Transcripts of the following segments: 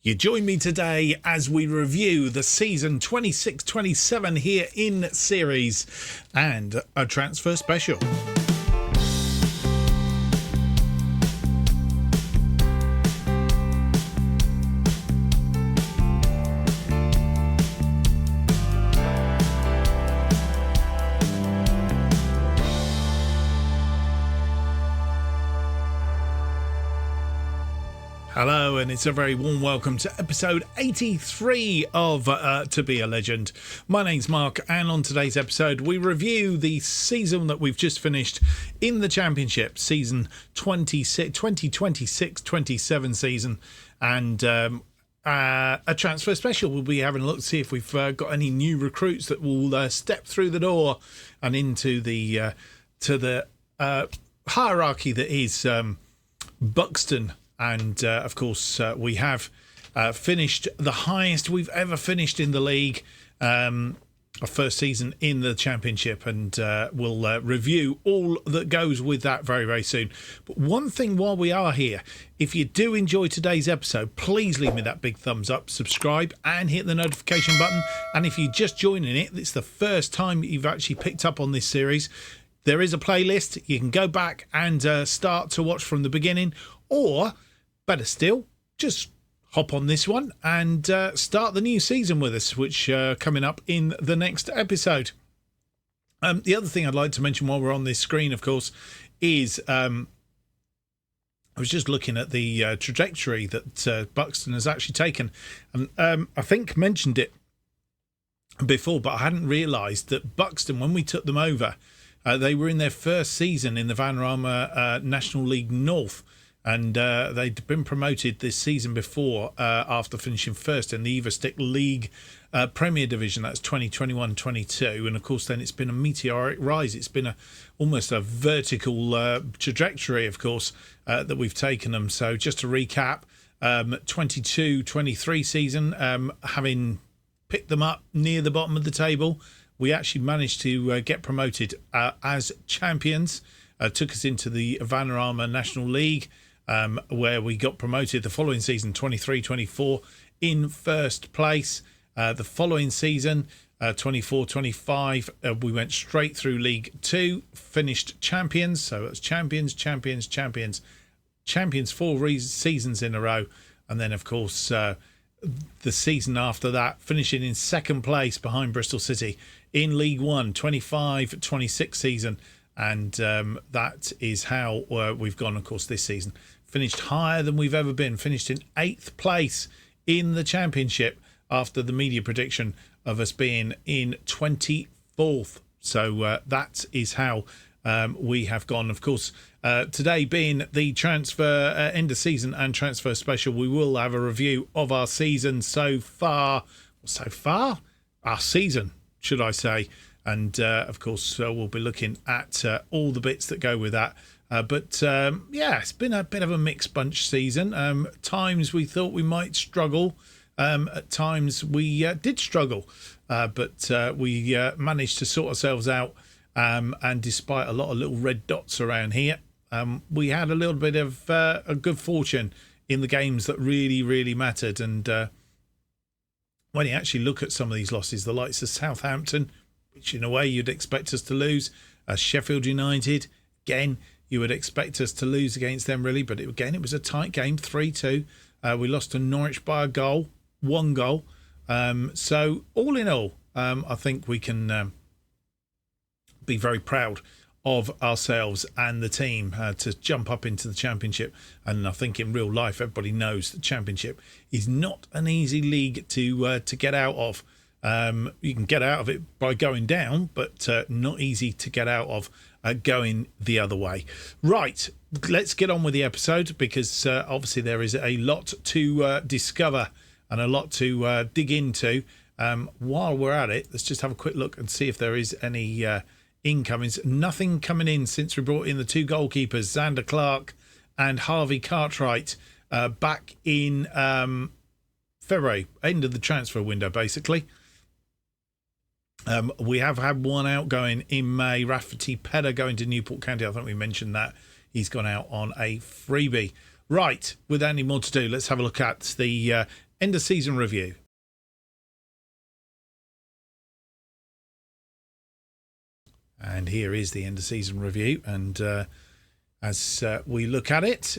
You join me today as we review the season 26-27 here in series and a transfer special. Hello, and it's a very warm welcome to episode 83 of To Be a Legend. My name's Mark, and on today's episode we review the season that we've just finished in the Championship, season 2026-27 season, and a transfer special. We'll be having a look to see if we've got any new recruits that will step through the door and into the hierarchy that is Buxton. And, of course, we have finished the highest we've ever finished in the league, our first season in the Championship, and we'll review all that goes with that very, very soon. But one thing while we are here, if you do enjoy today's episode, please leave me that big thumbs up, subscribe, and hit the notification button. And if you're just joining it, it's the first time you've actually picked up on this series, there is a playlist. You can go back and start to watch from the beginning, or better still, just hop on this one and start the new season with us, which coming up in the next episode. The other thing I'd like to mention while we're on this screen, of course, is I was just looking at the trajectory that Buxton has actually taken. And I think mentioned it before, but I hadn't realised that Buxton, when we took them over, they were in their first season in the Vanarama National League North. And they'd been promoted this season before after finishing first in the Everstick League Premier Division. That's 2021-22. And, of course, then it's been a meteoric rise. It's been almost a vertical trajectory, of course, that we've taken them. So just to recap, 22-23 season, having picked them up near the bottom of the table, we actually managed to get promoted as champions. Took us into the Vanarama National League, where we got promoted the following season, 23-24, in first place. The following season, 24-25, we went straight through League 2, finished champions. So it's champions 4 seasons in a row. And then, of course, the season after that, finishing in second place behind Bristol City in League 1, 25-26 season. And that is how we've gone, of course, this season. Finished higher than we've ever been. Finished in 8th place in the Championship after the media prediction of us being in 24th. So that is how we have gone. Of course, today being the transfer end of season and transfer special, we will have a review of our season so far. Our season, should I say. And, of course, we'll be looking at all the bits that go with that. But it's been a bit of a mixed bunch season. At times we thought we might struggle. At times we did struggle. But we managed to sort ourselves out. And despite a lot of little red dots around here, we had a little bit of a good fortune in the games that really, really mattered. And when you actually look at some of these losses, the likes of Southampton, which in a way you'd expect us to lose, Sheffield United, again, you would expect us to lose against them really, but it was a tight game, 3-2. We lost to Norwich by one goal. So all in all, I think we can be very proud of ourselves and the team to jump up into the Championship. And I think in real life, everybody knows the Championship is not an easy league to get out of. You can get out of it by going down, but not easy to get out of going the other way. Right, let's get on with the episode, because obviously there is a lot to discover and a lot to dig into. While we're at it, let's just have a quick look and see if there is any incomings. Nothing coming in since we brought in the two goalkeepers, Xander Clark and Harvey Cartwright, back in February, end of the transfer window, basically. We have had one outgoing in May, Rafferty Pedder going to Newport County. I think we mentioned that. He's gone out on a freebie. Right, without any more to do, let's have a look at the end of season review. And here is the end of season review. And as we look at it,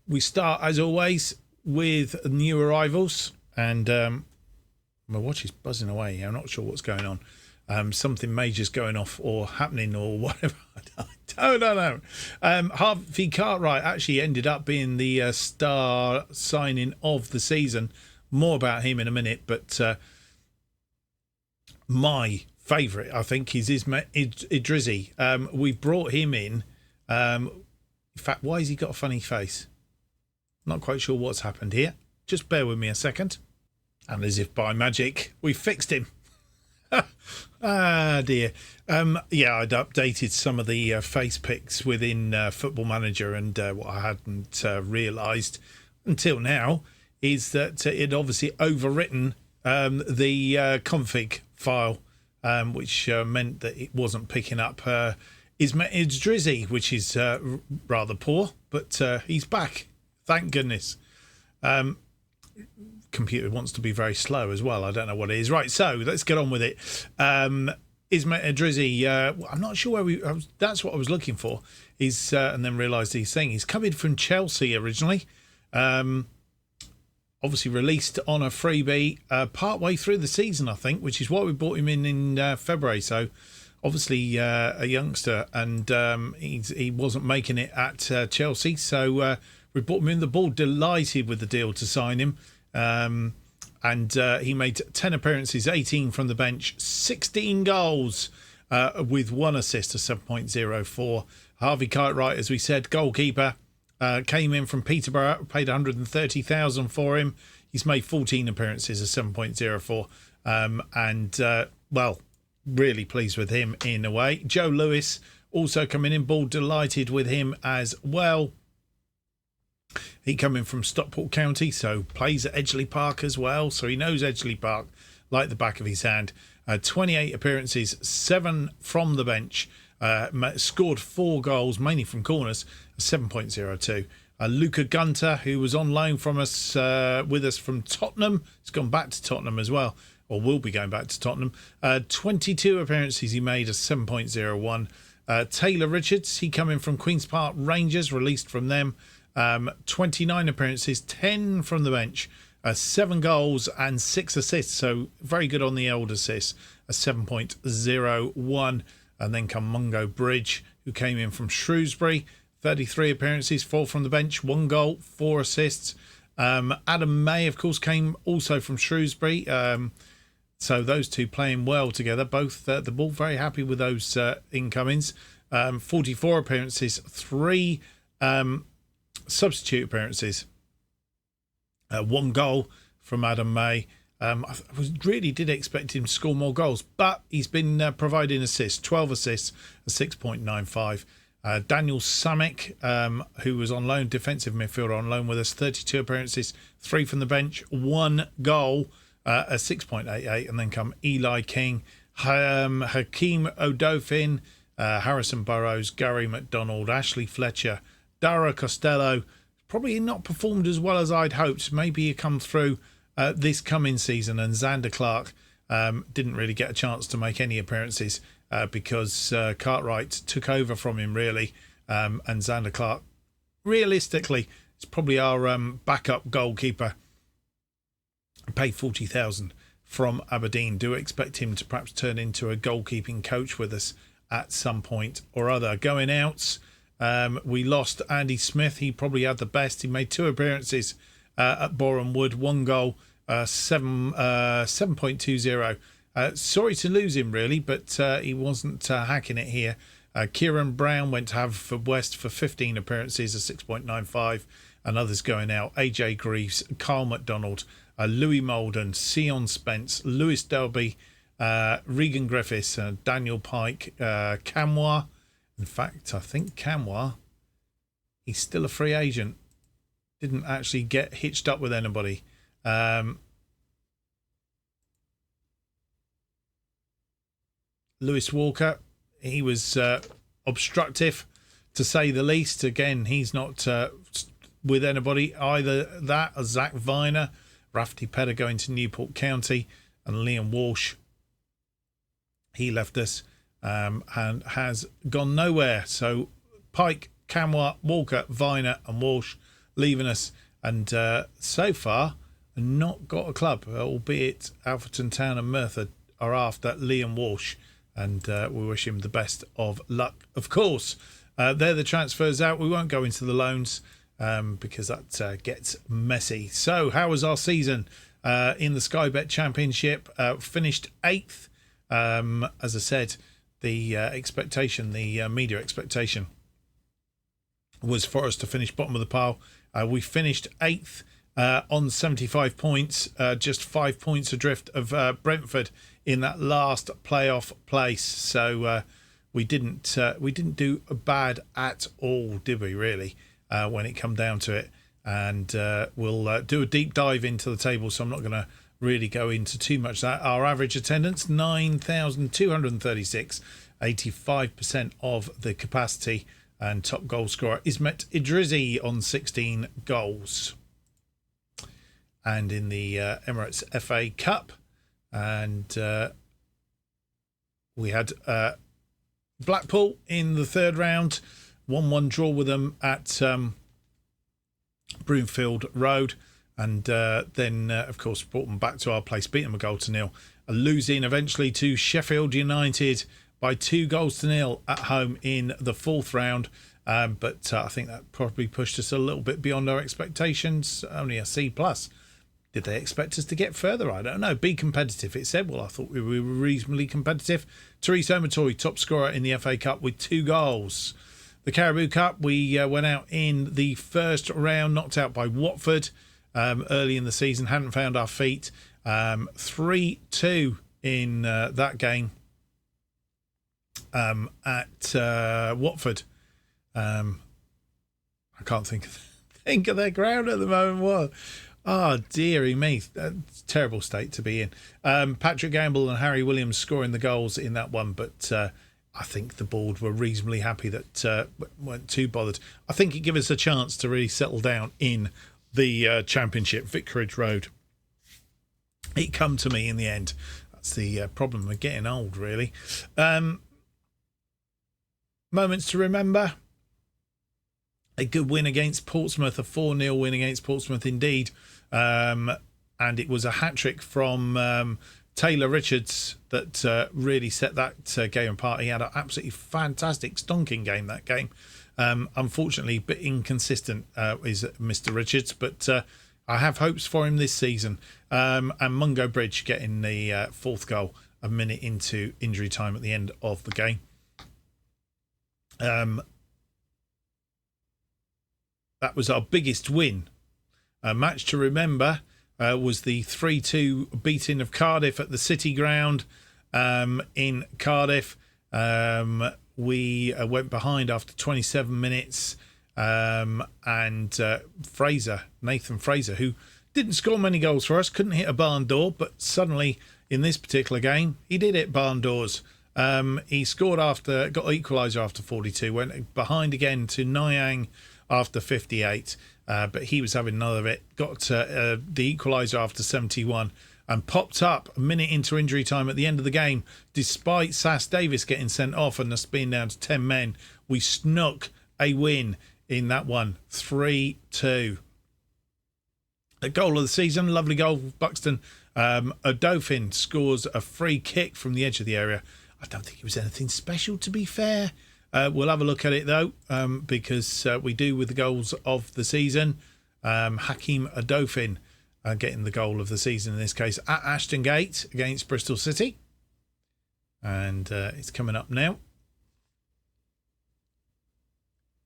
we start, as always, with new arrivals. And my watch is buzzing away. I'm not sure what's going on. Something major's going off or happening or whatever. I don't know. Harvey Cartwright actually ended up being the star signing of the season. More about him in a minute. But my favourite, I think, is Idrizzi. We've brought him in. In fact, why has he got a funny face? Not quite sure what's happened here. Just bear with me a second. And as if by magic, we fixed him. Ah, dear. Yeah, I'd updated some of the face pics within Football Manager, and what I hadn't realised until now is that it obviously overwritten the config file, which meant that it wasn't picking up Idrizzi, which is rather poor, but he's back. Thank goodness. Computer wants to be very slow as well. I don't know what it is. Right, so let's get on with it. Ismet Idrizzi, I'm not sure where that's what I was looking for. And then realised he's saying he's coming from Chelsea originally. Obviously released on a freebie partway through the season, I think, which is why we brought him in February. So obviously a youngster, and he wasn't making it at Chelsea. So we brought him in. The ball, delighted with the deal to sign him. And he made 10 appearances, 18 from the bench, 16 goals with 1 assist, a 7.04. Harvey Cartwright, as we said, goalkeeper, came in from Peterborough, paid 130,000 for him. He's made 14 appearances, a 7.04. Well, really pleased with him in a way. Joe Lewis also coming in, ball, delighted with him as well. He coming from Stockport County, so plays at Edgeley Park as well. So he knows Edgeley Park like the back of his hand. 28 appearances, 7 from the bench. Scored 4 goals, mainly from corners, a 7.02. Luca Gunter, who was on loan from us, with us from Tottenham. He's gone back to Tottenham as well, or will be going back to Tottenham. 22 appearances he made, a 7.01. Taylor Richards, he coming from Queen's Park Rangers, released from them. 29 appearances, 10 from the bench, 7 goals and 6 assists. So very good on the old assists, a 7.01. And then come Mungo Bridge, who came in from Shrewsbury, 33 appearances, 4 from the bench, 1 goal, 4 assists. Adam May, of course, came also from Shrewsbury. So those two playing well together, both the ball, very happy with those incomings. 44 appearances, 3 substitute appearances, 1 goal from Adam May. I really did expect him to score more goals, but he's been providing assists, 12 assists, a 6.95. Daniel Samek, who was on loan, defensive midfielder on loan with us, 32 appearances, 3 from the bench, 1 goal, a 6.88. And then come Eli King, Hakeem Odofin, Harrison Burrows, Gary McDonald, Ashley Fletcher, Dara Costello. Probably not performed as well as I'd hoped. Maybe he come through this coming season. And Xander Clark didn't really get a chance to make any appearances because Cartwright took over from him, really. And Xander Clark, realistically, is probably our backup goalkeeper. Paid 40,000 from Aberdeen. Do expect him to perhaps turn into a goalkeeping coach with us at some point or other. Going outs. We lost Andy Smith. He probably had the best. He made 2 appearances at Boreham Wood, 1 goal, 7.20. Sorry to lose him, really, but he wasn't hacking it here. Kieran Brown went to Haverfordwest for 15 appearances, a 6.95, and others going out. AJ Greaves, Carl McDonald, Louis Molden, Sion Spence, Lewis Delby, Regan Griffiths, Daniel Pike, Camwa. In fact, I think Camwa, he's still a free agent. Didn't actually get hitched up with anybody. Lewis Walker, he was obstructive, to say the least. Again, he's not with anybody. Either that or Zach Viner Rafferty Pedder going to Newport County, and Liam Walsh, he left us and has gone nowhere. So Pike, Camwa, Walker, Viner and Walsh leaving us, and so far not got a club, albeit Alfreton Town and Merthyr are after Liam Walsh, and we wish him the best of luck, of course. They're the transfers out. We won't go into the loans because that gets messy. So how was our season in the Sky Bet Championship? Finished 8th. As I said, the expectation, the media expectation was for us to finish bottom of the pile. We finished 8th on 75 points, just 5 points adrift of Brentford in that last playoff place. So we didn't do bad at all, did we? Really, when it come down to it. And we'll do a deep dive into the table, so I'm not going to really go into too much of that. Our average attendance 9,236, 85% of the capacity. And top goal scorer is Met Idrizi on 16 goals. And in the Emirates FA Cup, and we had Blackpool in the third round, 1-1 draw with them at Broomfield Road, and then of course brought them back to our place, beat them 1-0, losing eventually to Sheffield United by 2-0 at home in the fourth round. But I think that probably pushed us a little bit beyond our expectations. Only a C+. Did they expect us to get further? I don't know. Be competitive, it said. Well, I thought we were reasonably competitive. Therese Omotori, top scorer in the FA Cup with 2 goals. The Caribou Cup, we went out in the first round, knocked out by Watford early in the season. Hadn't found our feet. 3-2 in that game at Watford. I can't think of their ground at the moment. What? Oh, dearie me. Terrible state to be in. Patrick Gamble and Harry Williams scoring the goals in that one, but I think the board were reasonably happy that weren't too bothered. I think it gave us a chance to really settle down in the Championship. Vicarage Road. It come to me in the end. That's the problem with getting old, really. Moments to remember. A good win against Portsmouth, a 4-0 win against Portsmouth indeed. And it was a hat-trick from Taylor Richards that really set that game apart. He had an absolutely fantastic stonking game, that game. Unfortunately, a bit inconsistent is Mr. Richards, but I have hopes for him this season. And Mungo Bridge getting the fourth goal a minute into injury time at the end of the game. That was our biggest win. A match to remember was the 3-2 beating of Cardiff at the City Ground in Cardiff. We went behind after 27 minutes and Nathan Fraser, who didn't score many goals for us, couldn't hit a barn door, but suddenly in this particular game, he did hit barn doors. He scored got equaliser after 42, went behind again to Nyang after 58, but he was having none of it. Got the equaliser after 71 and popped up a minute into injury time at the end of the game. Despite Sass Davis getting sent off and us being down to 10 men, we snuck a win in that one, 3-2. The goal of the season, lovely goal for Buxton. Odofin scores a free kick from the edge of the area. I don't think it was anything special, to be fair. We'll have a look at it, though, because we do with the goals of the season. Hakeem Odofin getting the goal of the season, in this case, at Ashton Gate against Bristol City. And it's coming up now.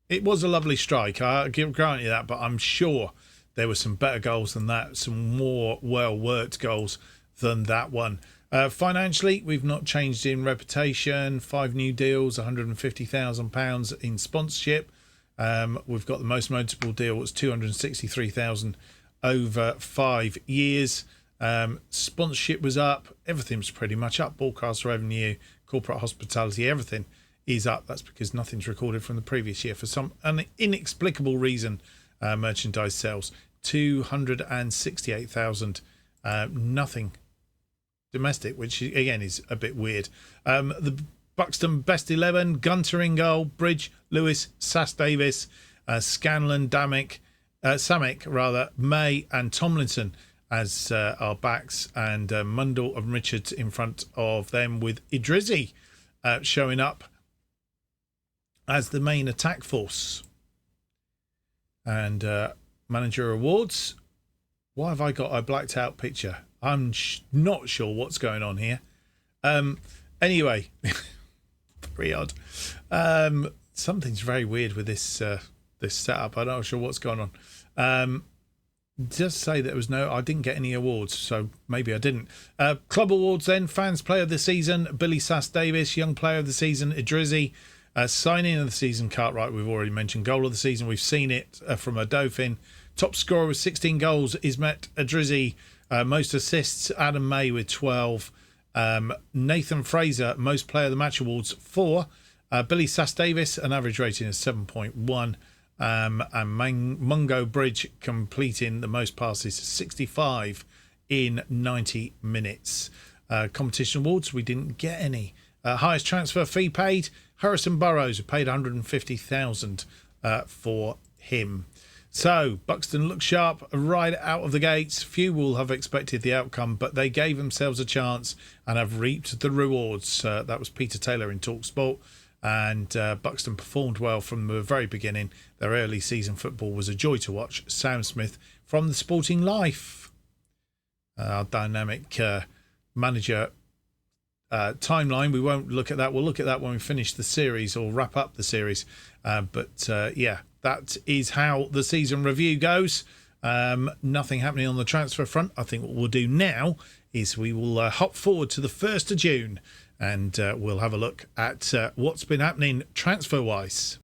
It was a lovely strike, I'll grant you that, but I'm sure there were some better goals than that, some more well-worked goals than that one. Financially, we've not changed in reputation. 5 new deals, £150,000 in sponsorship. We've got the most notable deal, was $263,000 over 5 years. Sponsorship was up. Everything was pretty much up. Broadcast revenue, corporate hospitality, everything is up. That's because nothing's recorded from the previous year. For some inexplicable reason, merchandise sales 268,000. Nothing domestic, which again is a bit weird. The Buxton best 11: Gunter in goal, Bridge, Lewis, Sass Davis, Scanlon, Samick, May and Tomlinson as our backs, and Mundell and Richards in front of them, with Idrizi showing up as the main attack force. And manager awards. Why have I got a blacked out picture? I'm not sure what's going on here. Anyway, very odd. Something's very weird with this this setup. I'm not sure what's going on. Just say that there was I didn't get any awards, so maybe I didn't. Club awards then: Fans Player of the Season, Billy Sass Davis; Young Player of the Season, Idrizi; Signing of the Season, Cartwright, we've already mentioned; Goal of the Season, we've seen it from a Dauphin; Top Scorer with 16 goals, Ismet Idrizi; Most Assists, Adam May with 12; Nathan Fraser, Most Player of the Match awards, 4; Billy Sass Davis, an average rating of 7.1; and Mungo Bridge completing the most passes, 65 in 90 minutes. Competition awards, we didn't get any. Highest transfer fee paid, Harrison Burrows, who paid 150,000 for him. So Buxton looked sharp right out of the gates. Few will have expected the outcome, but they gave themselves a chance and have reaped the rewards. That was Peter Taylor in TalkSport. And Buxton performed well from the very beginning. Their early season football was a joy to watch. Sam Smith from The Sporting Life. Our dynamic manager timeline. We won't look at that. We'll look at that when we finish the series or wrap up the series. Yeah, that is how the season review goes. Nothing happening on the transfer front. I think what we'll do now is we will hop forward to the 1st of June. And we'll have a look at what's been happening transfer-wise.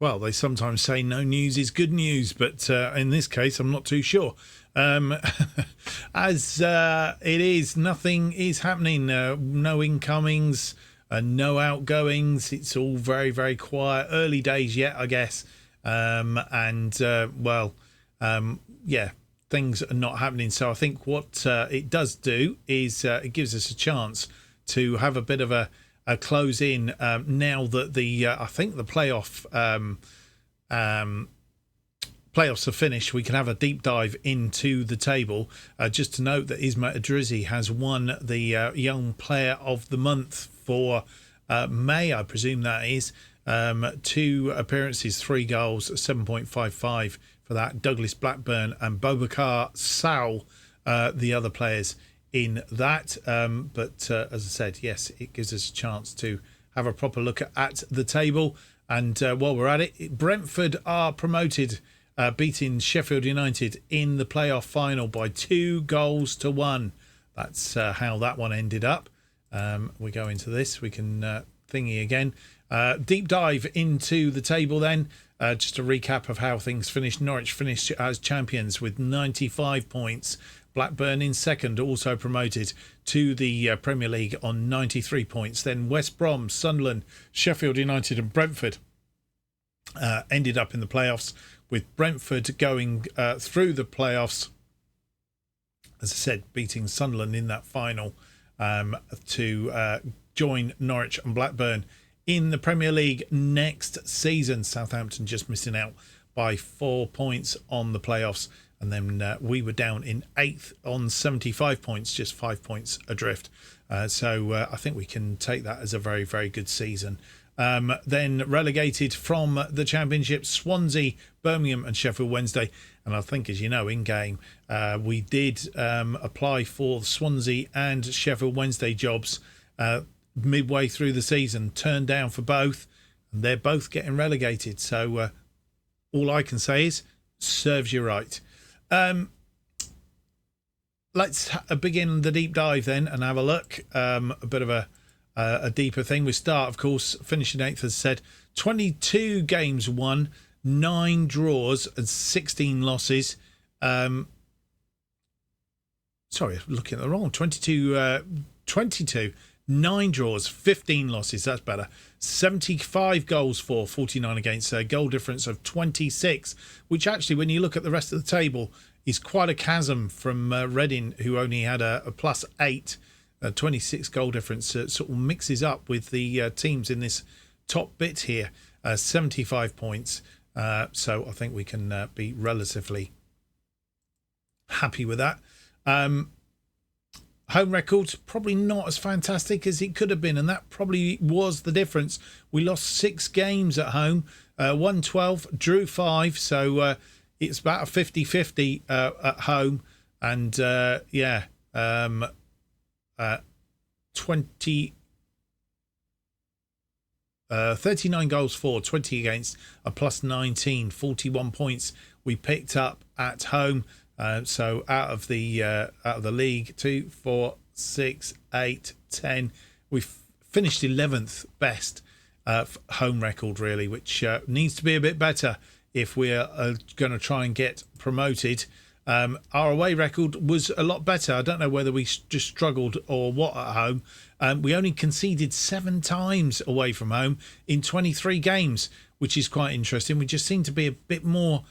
Well, they sometimes say no news is good news, but in this case, I'm not too sure. As it is, nothing is happening. No incomings, no outgoings. It's all very, very quiet. Early days yet, I guess. Yeah. Things are not happening. So I think what it does do is it gives us a chance to have a bit of a close in now that I think the playoffs are finished. We can have a deep dive into the table. Just to note that Ismet Idrizi has won the Young Player of the Month for May, I presume that is. 2 appearances, 3 goals, 7.55 for that. Douglas Blackburn and Boubacar Sow, the other players in that. But as I said, yes, it gives us a chance to have a proper look at the table. And while we're at it, Brentford are promoted, beating Sheffield United in the playoff final by 2-1. That's how that one ended up. We go into this. We can thingy again. Deep dive into the table then. Just a recap of how things finished. Norwich finished as champions with 95 points. Blackburn in second, also promoted to the Premier League on 93 points. Then West Brom, Sunderland, Sheffield United and Brentford ended up in the playoffs, with Brentford going through the playoffs, as I said, beating Sunderland in that final to join Norwich and Blackburn in the Premier League next season. Southampton just missing out by 4 points on the playoffs. And then we were down in 8th on 75 points, just 5 points adrift. So I think we can take that as a very, very good season. Then relegated from the Championship, Swansea, Birmingham and Sheffield Wednesday. And I think, as you know, in game, we did apply for Swansea and Sheffield Wednesday jobs midway through the season, turned down for both, and they're both getting relegated. So all I can say is, serves you right. Let's begin the deep dive then and have a look. A bit of a deeper thing. We start, of course, finishing 8th, as I said, 22 games won, 9 draws and 16 losses. Sorry, I'm looking at the wrong. 22. 9 draws, 15 losses. That's better. 75 goals for, 49 against. A goal difference of 26, which actually, when you look at the rest of the table, is quite a chasm from Reading, who only had a +8. 26 goal difference. Sort of mixes up with the teams in this top bit here. 75 points. So I think we can be relatively happy with that. Home record, probably not as fantastic as it could have been, and that probably was the difference. We lost 6 games at home, won 12, drew 5, so it's about a 50-50 at home, and 39 goals for, 20 against, a +19, 41 points we picked up at home. So out of the league, 2, 4, 6, 8, 10. We finished 11th best home record, really, which needs to be a bit better if we're going to try and get promoted. Our away record was a lot better. I don't know whether we just struggled or what at home. We only conceded 7 times away from home in 23 games, which is quite interesting. We just seem to be a bit more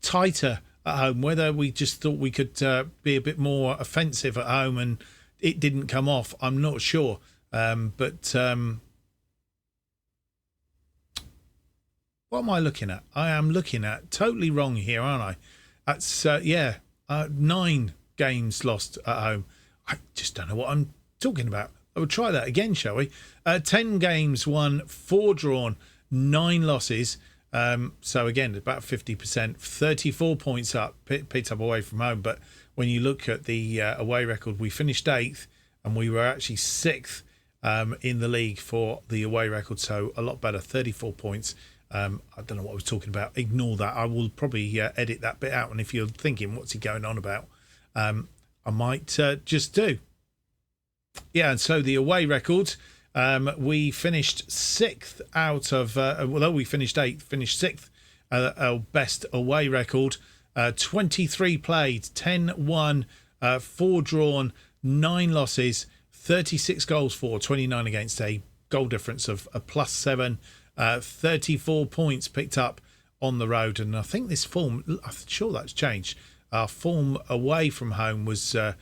tighter at home. Whether we just thought we could be a bit more offensive at home and it didn't come off, I'm not sure. But what am I looking at? I am looking at totally wrong here, aren't I? That's 9 games lost at home. I just don't know what I'm talking about. I will try that again, shall we? 10 games won, 4 drawn, 9 losses. So again, about 50%, 34 points up, picked up away from home. But when you look at the away record, we finished 8th and we were actually 6th in the league for the away record. So a lot better, 34 points. I don't know what I was talking about. Ignore that. I will probably edit that bit out. And if you're thinking, what's he going on about? I might just do. Yeah, and so the away record, we finished 6th out of, although we finished 8th, finished 6th, our best away record. 23 played, 10 won, 4 drawn, 9 losses, 36 goals for, 29 against, a goal difference of a +7. 34 points picked up on the road, and I think this form, I'm sure that's changed. Our form away from home was on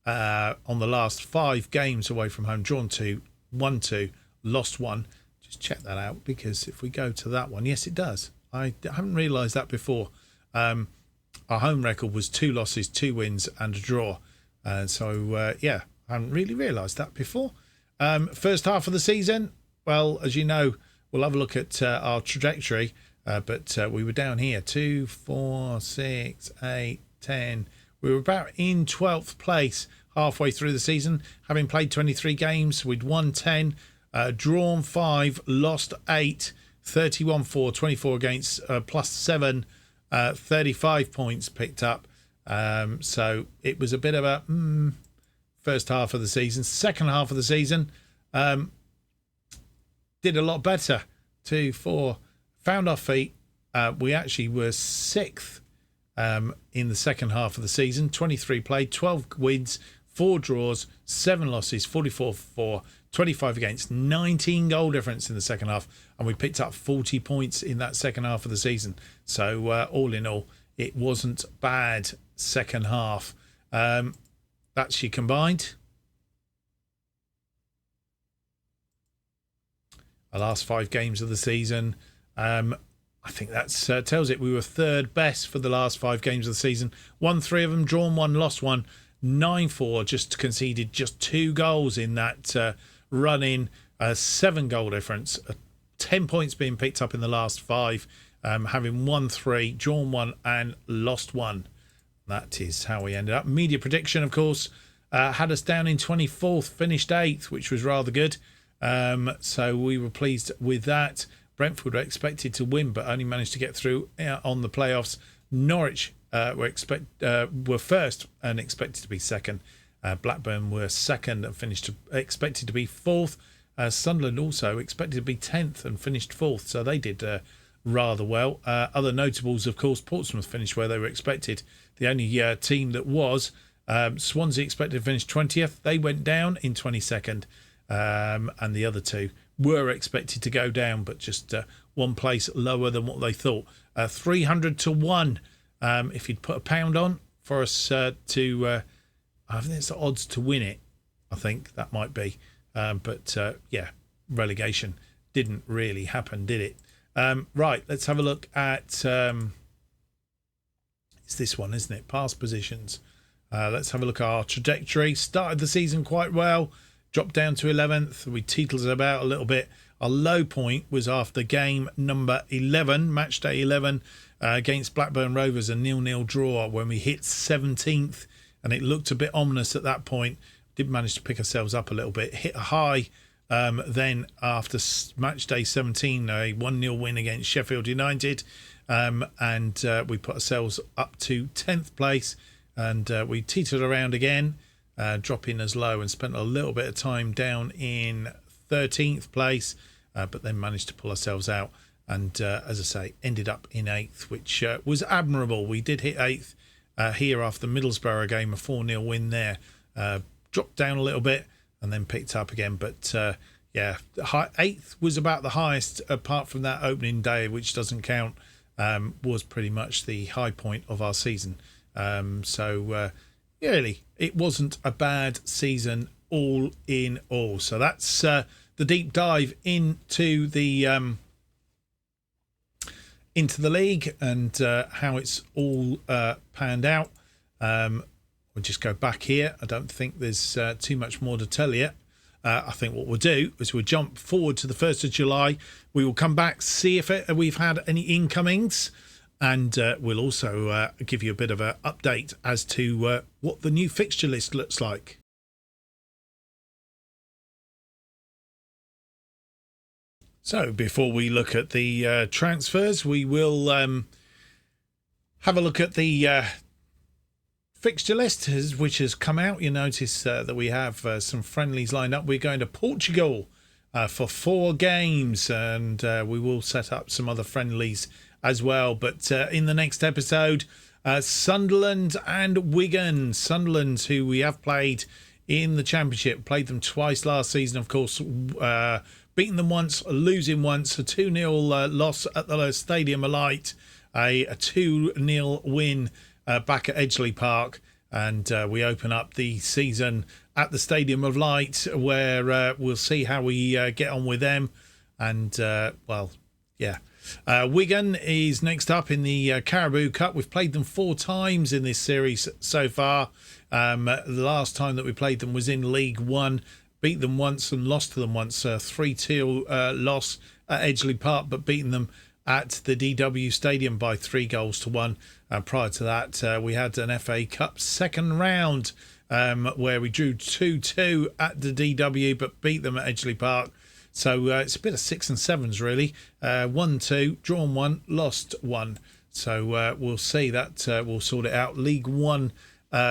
the last 5 games away from home, drawn 2, won 2, lost 1. Just check that out, because if we go to that one, yes, it does. I haven't realised that before. Our home record was 2 losses, 2 wins, and a draw. So I haven't really realised that before. First half of the season, well, as you know, we'll have a look at our trajectory, but we were down here, 2, 4, 6, 8, 10. We were about in 12th place halfway through the season, having played 23 games. We'd won 10, drawn 5, lost 8, 31 for, 24 against, +7, 35 points picked up. So it was a bit of a first half of the season. Second half of the season, did a lot better. 2, 4, found our feet. We actually were 6th in the second half of the season. 23 played, 12 wins, 4 draws, 7 losses, 44 for, 25 against, 19 goal difference in the second half, and we picked up 40 points in that second half of the season. So all in all, it wasn't bad second half. That's your combined. The last 5 games of the season. I think that tells it. We were 3rd best for the last 5 games of the season. Won 3 of them, drawn 1, lost 1. 9-4, just conceded just 2 goals in that run-in. 7 goal difference. 10 points being picked up in the last 5. Having won 3, drawn 1, and lost 1. That is how we ended up. Media prediction, of course, had us down in 24th, finished 8th, which was rather good. So we were pleased with that. Brentford were expected to win, but only managed to get through on the playoffs. Norwich were first and expected to be second. Blackburn were second and expected to be 4th. Sunderland also expected to be 10th and finished 4th, so they did rather well. Other notables, of course, Portsmouth finished where they were expected. The only team that was Swansea expected to finish 20th. They went down in 22nd. And the other two were expected to go down, but just one place lower than what they thought. 300 to 1. If you'd put £1 on for us I think it's the odds to win it. I think that might be. But relegation didn't really happen, did it? Right, let's have a look at... it's this one, isn't it? Past positions. Let's have a look at our trajectory. Started the season quite well. Dropped down to 11th. We teetered about a little bit. Our low point was after game number 11, match day 11, against Blackburn Rovers, a 0-0 draw when we hit 17th. And it looked a bit ominous at that point. Did manage to pick ourselves up a little bit. Hit a high then after match day 17, a 1-0 win against Sheffield United. And we put ourselves up to 10th place. And we teetered around again. Dropping as low and spent a little bit of time down in 13th place, but then managed to pull ourselves out and, as I say, ended up in 8th, which was admirable. We did hit 8th here after the Middlesbrough game, a 4-0 win there. Dropped down a little bit and then picked up again, but 8th was about the highest, apart from that opening day, which doesn't count, was pretty much the high point of our season. Really, it wasn't a bad season all in all. So that's the deep dive into the league and how it's all panned out. We'll just go back here. I don't think there's too much more to tell you. I think what we'll do is we'll jump forward to the 1st of July. We will come back, see if we've had any incomings. And we'll also give you a bit of an update as to what the new fixture list looks like. So before we look at the transfers, we will have a look at the fixture list, which has come out. You notice that we have some friendlies lined up. We're going to Portugal for 4 games, and we will set up some other friendlies as well. But in the next episode, Sunderland and Wigan. Sunderland, who we have played in the Championship, played them twice last season, of course, beating them once, losing once, a 2-0 loss at the Stadium of Light, a 2-0 win back at Edgeley Park. And we open up the season at the Stadium of Light, where we'll see how we get on with them. And, Wigan is next up in the Carabao Cup. We've played them 4 times in this series so far. The last time that we played them was in League One. Beat them once and lost to them once. 3-2 loss at Edgeley Park, but beaten them at the DW Stadium by 3-1. Prior to that, we had an FA Cup second round where we drew 2-2 at the DW, but beat them at Edgeley Park. So it's a bit of 6 and 7s, really. 1-2, drawn 1, lost 1. So we'll see that. We'll sort it out. League One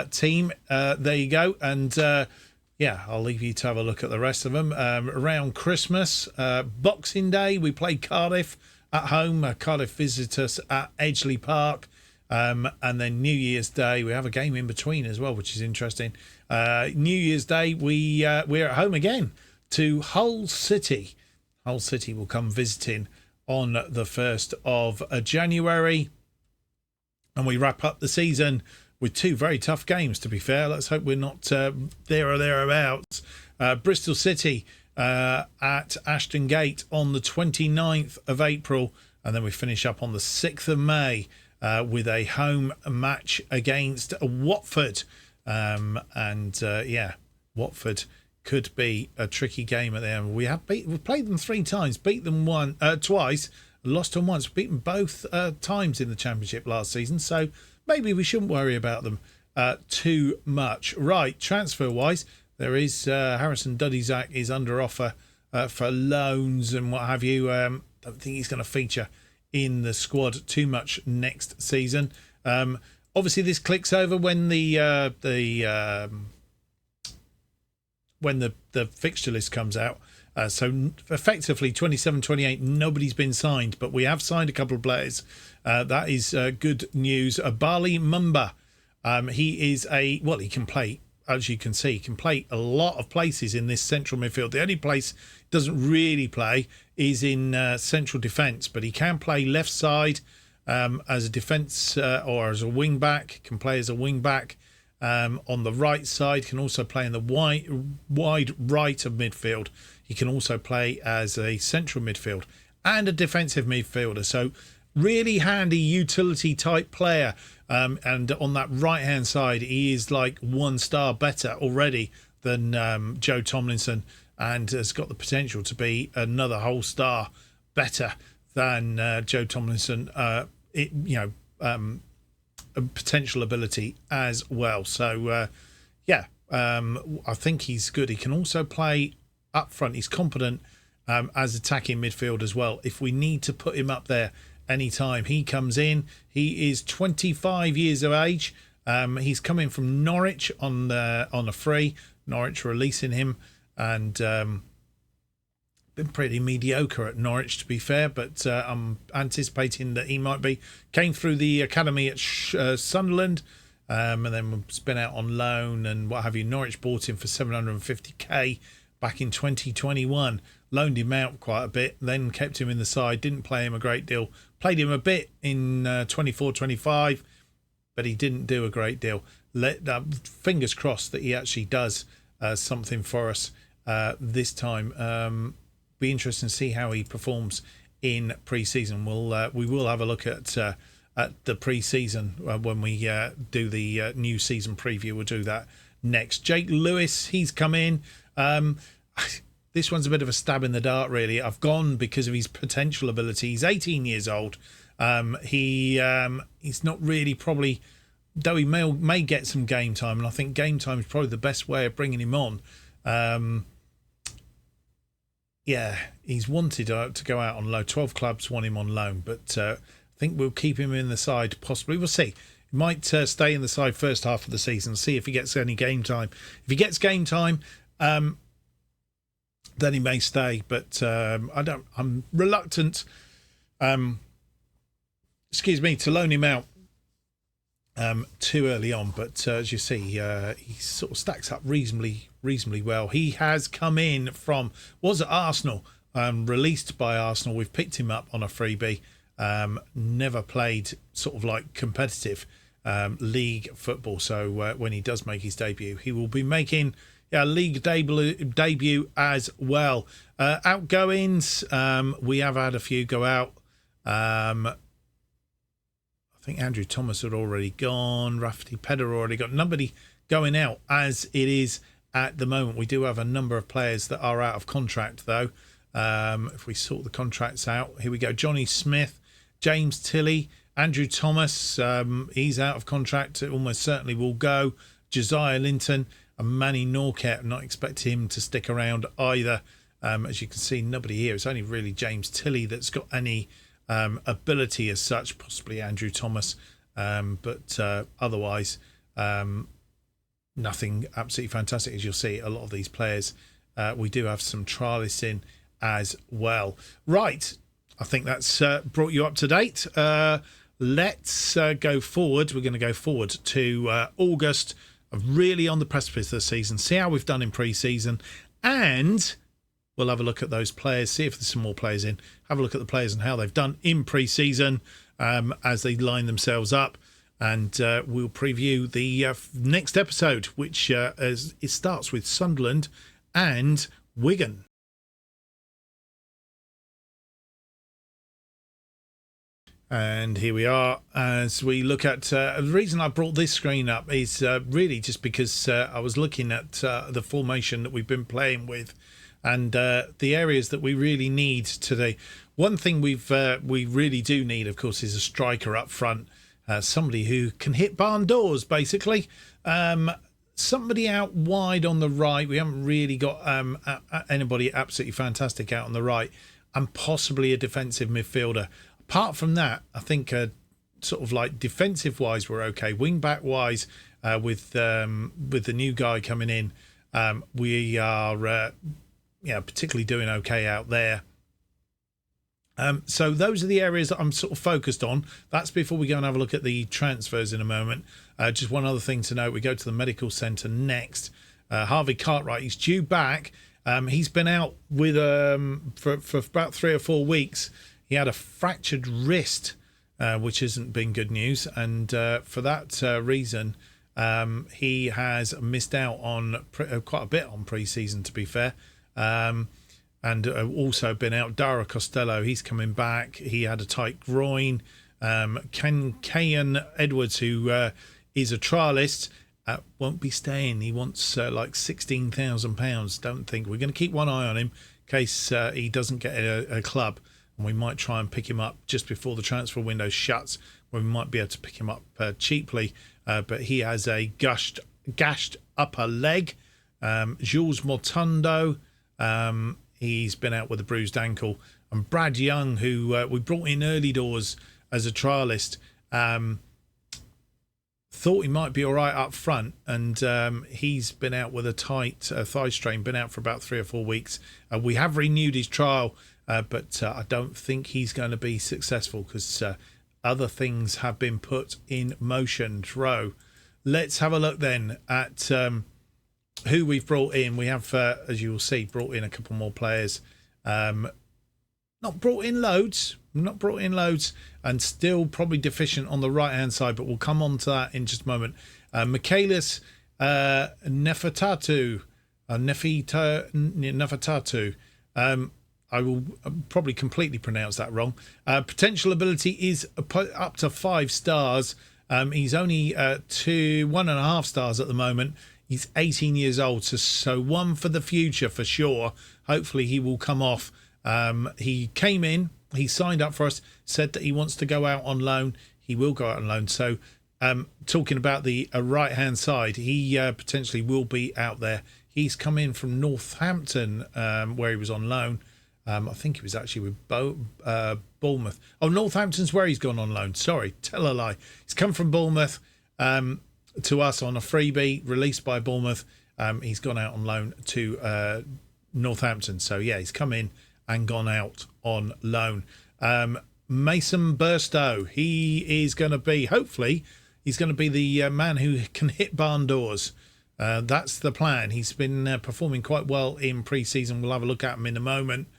team. There you go. And I'll leave you to have a look at the rest of them. Around Christmas, Boxing Day, we played Cardiff at home. Cardiff visit us at Edgeley Park. And then New Year's Day, we have a game in between as well, which is interesting. New Year's Day, we're at home again to Hull City. Hull City will come visiting on the 1st of January. And we wrap up the season with 2 very tough games, to be fair. Let's hope we're not there or thereabouts. Bristol City at Ashton Gate on the 29th of April. And then we finish up on the 6th of May with a home match against Watford. Watford could be a tricky game at the end. We've played them 3 times, beat them twice, lost them once, beaten both times in the Championship last season. So maybe we shouldn't worry about them too much. Right, transfer-wise, there is Harrison Dudizak is under offer for loans and what have you. Don't think he's going to feature in the squad too much next season. Obviously, this clicks over when the fixture list comes out. So effectively 27-28, nobody's been signed, but we have signed a couple of players. That is good news. Bali Mumba He is he can play, as you can see, he can play a lot of places in this central midfield. The only place he doesn't really play is in central defence, but he can play left side as a defence or as a wing back, can play as a wing back. On the right side, can also play in the wide right of midfield. He can also play as a central midfield and a defensive midfielder. So really handy utility type player. And on that right hand side, he is like 1 star better already than Joe Tomlinson, and has got the potential to be another whole star better than Joe Tomlinson. Potential ability as well. So I think he's good. He can also play up front. He's competent as attacking midfield as well. If we need to put him up there anytime he comes in, he is 25 years of age. He's coming from Norwich on a free. Norwich releasing him, and been pretty mediocre at Norwich, to be fair, but I'm anticipating that he might be. Came through the academy at Sunderland, and then was been out on loan and what have you. Norwich bought him for 750k back in 2021. Loaned him out quite a bit, then kept him in the side. Didn't play him a great deal. Played him a bit in 24-25, but he didn't do a great deal. Fingers crossed that he actually does something for us this time. Be interesting to see how he performs in pre-season. We will have a look at the pre-season when we do the new season preview. We'll do that next. Jake Lewis, he's come in. This one's a bit of a stab in the dark, really. I've gone because of his potential ability. He's 18 years old. He's not really probably, though he may get some game time, and I think game time is probably the best way of bringing him on. He's wanted to go out on loan. 12 clubs want him on loan, but I think we'll keep him in the side possibly. We'll see. He might stay in the side first half of the season, see if he gets any game time. If he gets game time, then he may stay, but I'm reluctant to loan him out too early on. But as you see, he sort of stacks up reasonably well. He has come in was at Arsenal, released by Arsenal. We've picked him up on a freebie. Never played sort of like competitive league football. So when he does make his debut, he will be making league debut as well. Outgoings, we have had a few go out. I think Andrew Thomas had already gone. Rafferty Pedder already got. Nobody going out as it is at the moment. We do have a number of players that are out of contract, though. If we sort the contracts out, here we go. Johnny Smith, James Tilley, Andrew Thomas, he's out of contract. It almost certainly will go. Josiah Linton and Manny Norquette. I'm not expecting him to stick around either. As you can see, nobody here. It's only really James Tilley that's got any ability as such, possibly Andrew Thomas, but otherwise nothing absolutely fantastic. As you'll see, a lot of these players, we do have some trialists in as well. Right, I think that's brought you up to date. Let's go forward. We're going to go forward to August, really on the precipice of the season, see how we've done in pre-season, and we'll have a look at those players, see if there's some more players in, have a look at the players and how they've done in pre-season as they line themselves up, and we'll preview the next episode, which it starts with Sunderland and Wigan. And here we are as we look at the reason I brought this screen up is really just because I was looking at the formation that we've been playing with and the areas that we really need today. One thing we really do need, of course, is a striker up front, somebody who can hit barn doors, basically. Somebody out wide on the right. We haven't really got anybody absolutely fantastic out on the right, and possibly a defensive midfielder. Apart from that, I think sort of like defensive wise, we're okay. Wing back wise, with the new guy coming in, we are particularly doing okay out there. So those are the areas that I'm sort of focused on. That's before we go and have a look at the transfers in a moment. Just one other thing to note, we go to the medical centre next. Harvey Cartwright, he's due back. He's been out with for about 3 or 4 weeks. He had a fractured wrist, which hasn't been good news. And for that reason, he has missed out on quite a bit on pre-season, to be fair. And also been out. Dara Costello, he's coming back. He had a tight groin. Kayan Edwards, who is a trialist, won't be staying. He wants like £16,000. Don't think. We're going to keep one eye on him in case he doesn't get a club. And we might try and pick him up just before the transfer window shuts, where we might be able to pick him up cheaply. But he has a gashed upper leg. Jules Motondo, he's been out with a bruised ankle. And Brad Young, who we brought in early doors as a trialist, thought he might be all right up front. And he's been out with a tight thigh strain, been out for about 3 or 4 weeks. We have renewed his trial, but I don't think he's going to be successful because other things have been put in motion. Let's have a look then at who we've brought in. We have, as you will see, brought in a couple more players. Not brought in loads, and still probably deficient on the right-hand side, but we'll come on to that in just a moment. Michaelis Nefertatu. I will probably completely pronounce that wrong. Potential ability is up to 5 stars. He's only 1.5 stars at the moment. He's 18 years old, so one for the future for sure. Hopefully he will come off. He came in, he signed up for us, said that he wants to go out on loan. He will go out on loan. So talking about the right-hand side, he potentially will be out there. He's come in from Northampton, where he was on loan. I think he was actually with Bournemouth. Oh, Northampton's where he's gone on loan. Sorry, tell a lie. He's come from Bournemouth to us on a freebie, released by Bournemouth. He's gone out on loan to Northampton. So, yeah, he's come in and gone out on loan. Mason Burstow, he is going to be, hopefully, he's going to be the man who can hit barn doors. That's the plan. He's been performing quite well in pre-season. We'll have a look at him in a moment.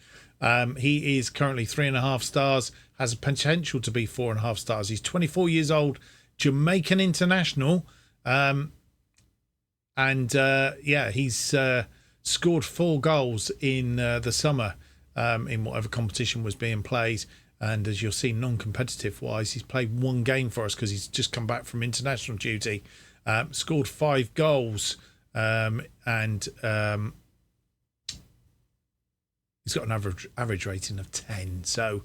He is currently 3.5 stars, has a potential to be 4.5 stars. He's 24 years old, Jamaican international. He's scored 4 goals in the summer in whatever competition was being played. And as you'll see, non-competitive wise, he's played 1 game for us because he's just come back from international duty. Scored 5 goals and he's got an average rating of 10. So,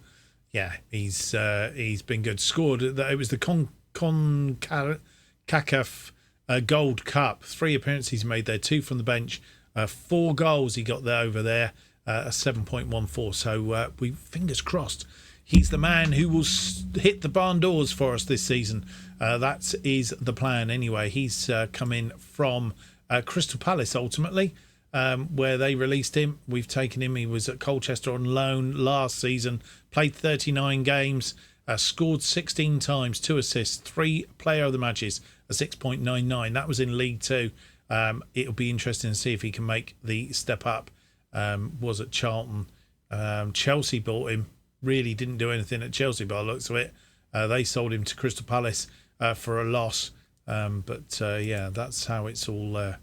yeah, he's been good. Scored. It was the CONCACAF Gold Cup. 3 appearances made there, 2 from the bench. 4 goals he got there over there, a 7.14. So we fingers crossed. He's the man who will hit the barn doors for us this season. That is the plan anyway. He's come in from Crystal Palace ultimately, where they released him. We've taken him. He was at Colchester on loan last season, played 39 games, scored 16 times, 2 assists, 3 player of the matches, a 6.99. That was in League 2. It'll be interesting to see if he can make the step up. Was at Charlton. Chelsea bought him. Really didn't do anything at Chelsea by the looks of it. They sold him to Crystal Palace for a loss. That's how it's all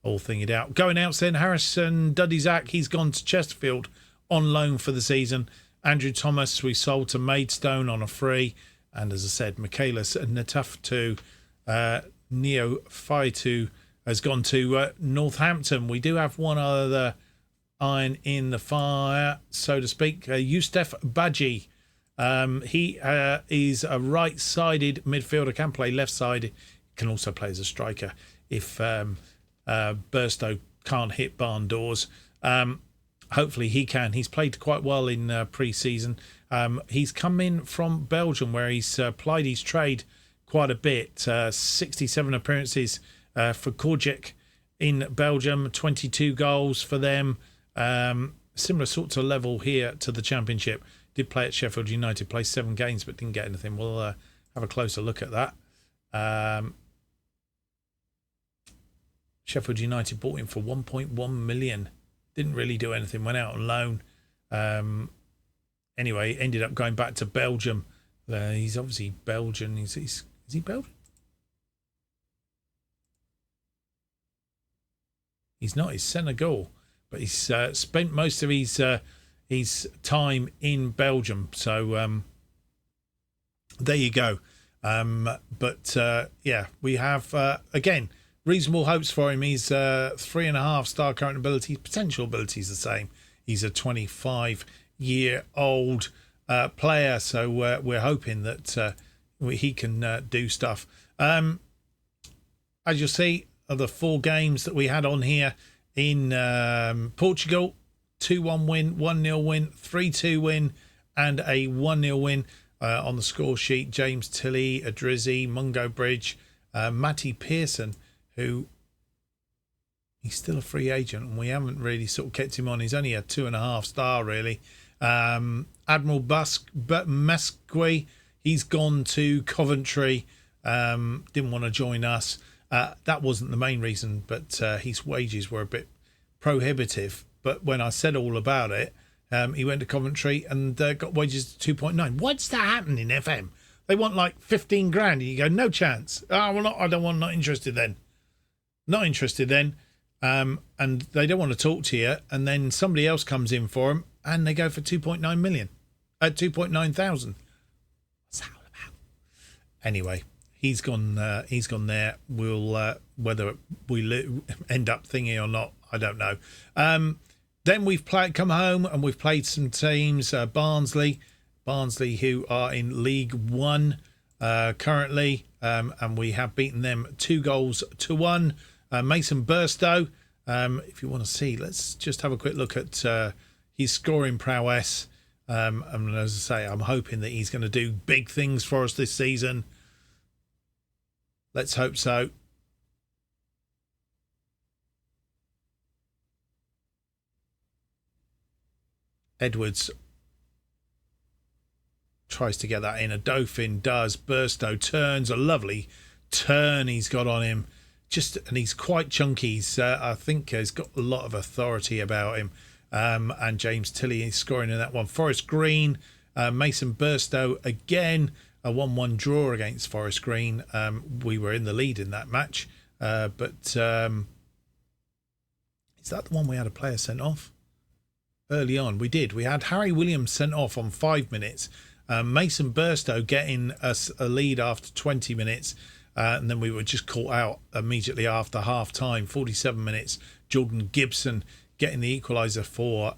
thingied out. Going out then, Harrison Duddy-Zack, he's gone to Chesterfield on loan for the season. Andrew Thomas, we sold to Maidstone on a free. And as I said, Michaelis Netaftu, Neophytu has gone to Northampton. We do have one other iron in the fire, so to speak. Yustef Badji. He is a right-sided midfielder, can play left-sided, can also play as a striker if Burstow can't hit barn doors. Hopefully he can. He's played quite well in pre-season. He's come in from Belgium where he's plied his trade quite a bit. 67 appearances for Kortrijk in Belgium, 22 goals for them. Similar sort of level here to the Championship. did play at Sheffield United, played 7 games but didn't get anything. We'll have a closer look at that. Sheffield United bought him for 1.1 million. Didn't really do anything. Went out on loan. Anyway, ended up going back to Belgium. He's obviously Belgian. Is he Belgian? He's not. He's Senegal, but he's spent most of his time in Belgium. So there you go. Yeah, we have again reasonable hopes for him. He's 3.5-star current ability. Potential ability is the same. He's a 25-year-old player, so we're hoping that he can do stuff. As you'll see, of the 4 games that we had on here in Portugal, 2-1 win, 1-0 win, 3-2 win, and a 1-0 win. On the score sheet, James Tilley, Adrizzi, Mungo Bridge, Matty Pearson, who he's still a free agent and we haven't really sort of kept him on. He's only a 2.5-star really. Admiral Mesque, he's gone to Coventry, didn't want to join us. That wasn't the main reason, but his wages were a bit prohibitive. But when I said all about it, he went to Coventry and got wages 2.9. What's that happening in FM? They want like 15 grand. And you go, no chance. Oh, well, I don't want, not interested then. Not interested then. And they don't want to talk to you. And then somebody else comes in for them and they go for 2.9 million. 2.9 thousand. What's that all about? Anyway, he's gone there. We'll, whether we end up thingy or not, I don't know. Then we've come home and we've played some teams. Barnsley, who are in League One currently, and we have beaten them 2-1. Mason Burstow, if you want to see, let's just have a quick look at his scoring prowess. And as I say, I'm hoping that he's going to do big things for us this season. Let's hope so. Edwards tries to get that in. A Dauphin does. Burstow turns. A lovely turn he's got on him. And he's quite chunky. He's, I think he's got a lot of authority about him. And James Tilley is scoring in that one. Forest Green, Mason Burstow again. A 1-1 draw against Forest Green. We were in the lead in that match. But is that the one we had a player sent off? Early on, we did. We had Harry Williams sent off on 5 minutes. Mason Burstow getting us a lead after 20 minutes. And then we were just caught out immediately after half time. 47 minutes. Jordan Gibson getting the equaliser for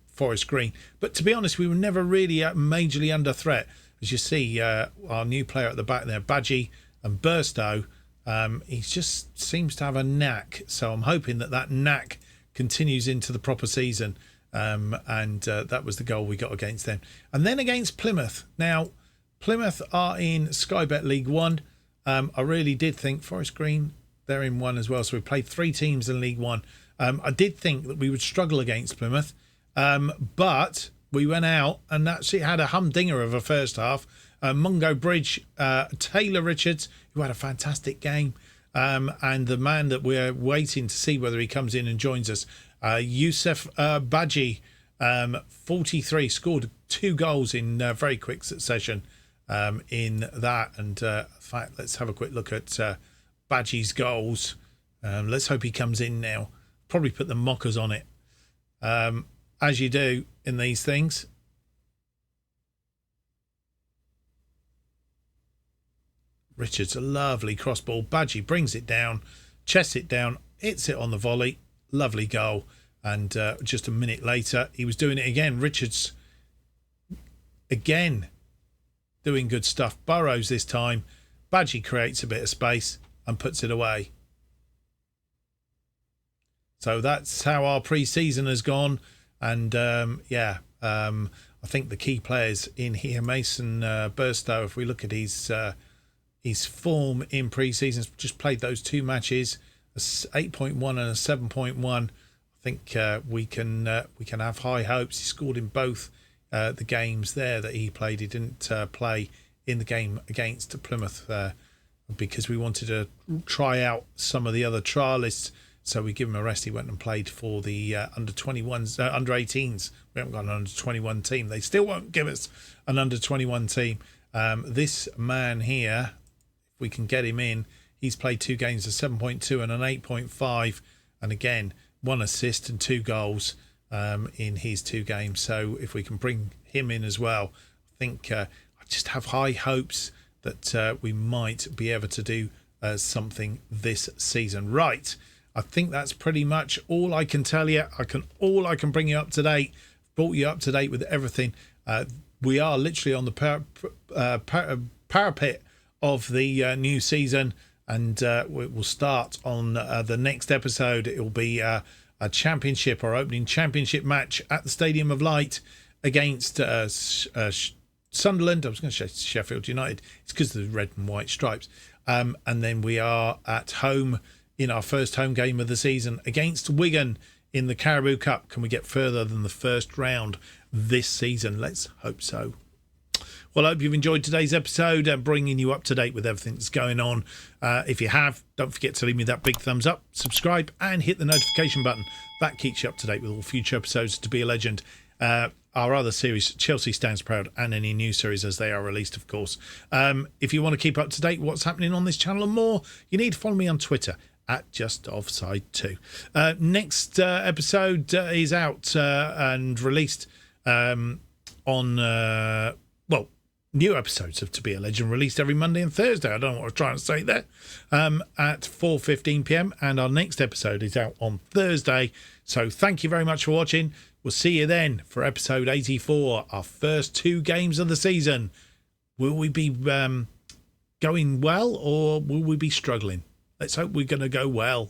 Forest Green. But to be honest, we were never really majorly under threat. As you see, our new player at the back there, Badgie and Burstow, he just seems to have a knack. So I'm hoping that knack continues into the proper season. And that was the goal we got against them. And then against Plymouth. Now, Plymouth are in Sky Bet League One. I really did think Forest Green, they're in one as well. So we played 3 teams in League One. I did think that we would struggle against Plymouth. But we went out and actually had a humdinger of a first half. Mungo Bridge, Taylor Richards, who had a fantastic game. And the man that we're waiting to see whether he comes in and joins us, Youssef Badji, 43, scored 2 goals in very quick succession in that. And in fact, let's have a quick look at Badji's goals. Let's hope he comes in now. Probably put the mockers on it, as you do in these things. Richards, a lovely cross ball. Badgie brings it down, chests it down, hits it on the volley. Lovely goal. And just a minute later, he was doing it again. Richards, again, doing good stuff. Burrows this time. Badgie creates a bit of space and puts it away. So that's how our pre-season has gone. And, I think the key players in here, Mason Burstow, if we look at his form in pre-season, just played those 2 matches, a 8.1 and a 7.1. I think we can have high hopes. He scored in both the games there that he played. He didn't play in the game against Plymouth because we wanted to try out some of the other trialists. So we give him a rest. He went and played for the under 21s, under 18s. We haven't got an under 21 team. They still won't give us an under 21 team. This man here, if we can get him in, he's played 2 games, a 7.2 and an 8.5. And again, 1 assist and 2 goals in his 2 games. So if we can bring him in as well, I think I just have high hopes that we might be able to do something this season. Right. I think that's pretty much all I can tell you. All I can bring you up to date. Brought you up to date with everything. We are literally on the parapet of the new season, and we'll start on the next episode. It will be a championship or opening championship match at the Stadium of Light against Sunderland. I was going to say Sheffield United. It's because of the red and white stripes. And then we are at home in our first home game of the season against Wigan in the Caribou Cup. Can we get further than the first round this season? Let's hope so. Well, I hope you've enjoyed today's episode, bringing you up to date with everything that's going on. If you have, don't forget to leave me that big thumbs up, subscribe, and hit the notification button. That keeps you up to date with all future episodes to Be a Legend. Our other series, Chelsea Stands Proud, and any new series as they are released, of course. If you want to keep up to date with what's happening on this channel and more, you need to follow me on Twitter at JustOffsideFM. Next episode is out and released on, new episodes of To Be a Legend released every Monday and Thursday. I don't know what I was trying to say there. At 4:15 p.m. And our next episode is out on Thursday. So thank you very much for watching. We'll see you then for episode 84, our first 2 games of the season. Will we be going well, or will we be struggling? Let's hope we're going to go well.